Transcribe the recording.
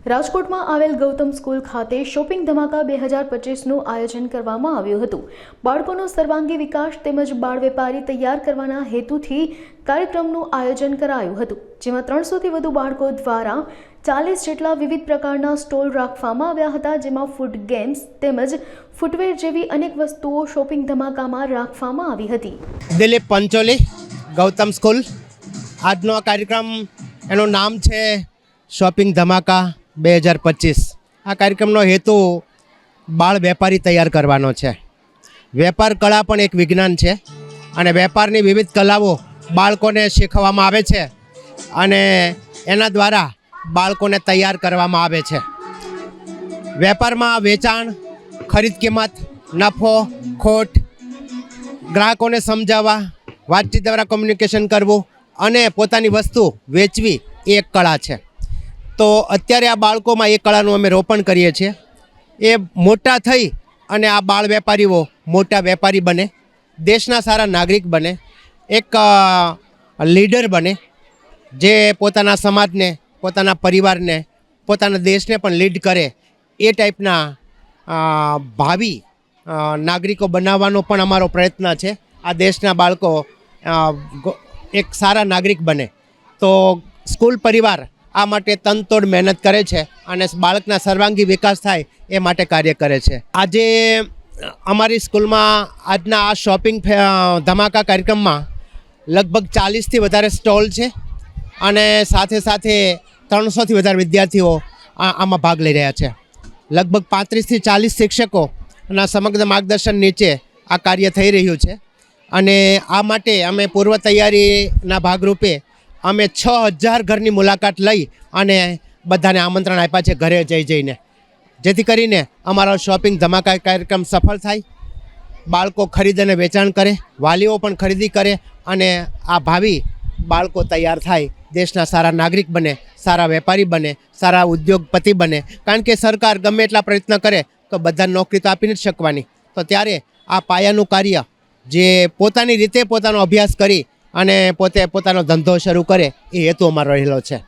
રાજકોટમાં આવેલ ગૌતમ સ્કૂલ ખાતે શોપિંગ ધમાકા 2025નું આયોજન કરવામાં આવ્યું હતું। બાળકોનો સર્વાંગી વિકાસ તેમજ બાળ વેપારી તૈયાર કરવાના હેતુથી કાર્યક્રમનું આયોજન કરાયું હતું, જેમાં 300થી વધુ બાળકો દ્વારા 40 જેટલા વિવિધ પ્રકારના સ્ટોલ રાખવામાં આવ્યા હતા, જેમાં ફૂડ ગેમ્સ તેમજ ફૂટવેર જેવી અનેક વસ્તુઓ શોપિંગ ધમાકામાં રાખવામાં આવી હતી। દિલીપ પંચોલી, ગૌતમ સ્કૂલ। આજનો આ કાર્યક્રમ એનું નામ છે શોપિંગ ધમાકા 2025। આ કાર્યક્રમનો હેતુ બાળ વેપારી તૈયાર કરવાનો છે। વેપાર કળા પણ એક વિજ્ઞાન છે અને વેપારની વિવિધ કલાઓ બાળકોને શીખવવામાં આવે છે અને એના દ્વારા બાળકોને તૈયાર કરવામાં આવે છે। વેપારમાં વેચાણ, ખરીદ કિંમત, નફો, ખોટ, ગ્રાહકોને સમજાવવા, વાતચીત દ્વારા કોમ્યુનિકેશન કરવું અને પોતાની વસ્તુ વેચવી એ એક કળા છે। તો અત્યારે આ બાળકોમાં એ કળાનું અમે રોપણ કરીએ છીએ। એ મોટા થઈ અને આ બાળ વેપારીઓ મોટા વેપારી બને, દેશના સારા નાગરિક બને, એક લીડર બને, જે પોતાના સમાજને, પોતાના પરિવારને, પોતાના દેશને પણ લીડ કરે એ ટાઈપના ભાવિ નાગરિકો બનાવવાનો પણ અમારો પ્રયત્ન છે। આ દેશના બાળકો એક સારા નાગરિક બને, તો સ્કૂલ પરિવાર આ માટે તનતોડ મહેનત કરે છે અને બાળકના સર્વાંગી વિકાસ થાય એ માટે કાર્ય કરે છે। આજે અમારી સ્કૂલમાં આજના આ શોપિંગ ધમાકા કાર્યક્રમમાં લગભગ 40થી વધારે સ્ટોલ છે અને સાથે સાથે 300થી વધારે વિદ્યાર્થીઓ આમાં ભાગ લઈ રહ્યા છે। લગભગ 35થી 40 શિક્ષકોના સમગ્ર માર્ગદર્શન નીચે આ કાર્ય થઈ રહ્યું છે અને આ માટે અમે પૂર્વ તૈયારીના ભાગરૂપે અમે 6000 ઘરની મુલાકાત લઈ અને બધાને આમંત્રણ આપ્યા છે ઘરે જઈને, જેથી કરીને અમારો શોપિંગ ધમાકા કાર્યક્રમ સફળ થાય, બાળકો ખરીદ અને વેચાણ કરે, વાલીઓ પણ ખરીદી કરે અને આ ભાવિ બાળકો તૈયાર થાય, દેશના સારા નાગરિક બને, સારા વેપારી બને, સારા ઉદ્યોગપતિ બને। કારણ કે સરકાર ગમે એટલા પ્રયત્ન કરે તો બધાને નોકરી તો આપી નથી શકવાની, તો ત્યારે આ પાયાનું કાર્ય જે પોતાની રીતે પોતાનો અભ્યાસ કરી અને પોતે પોતાનો ધંધો શરૂ કરે એ હેતુ અમારો રહેલો છે।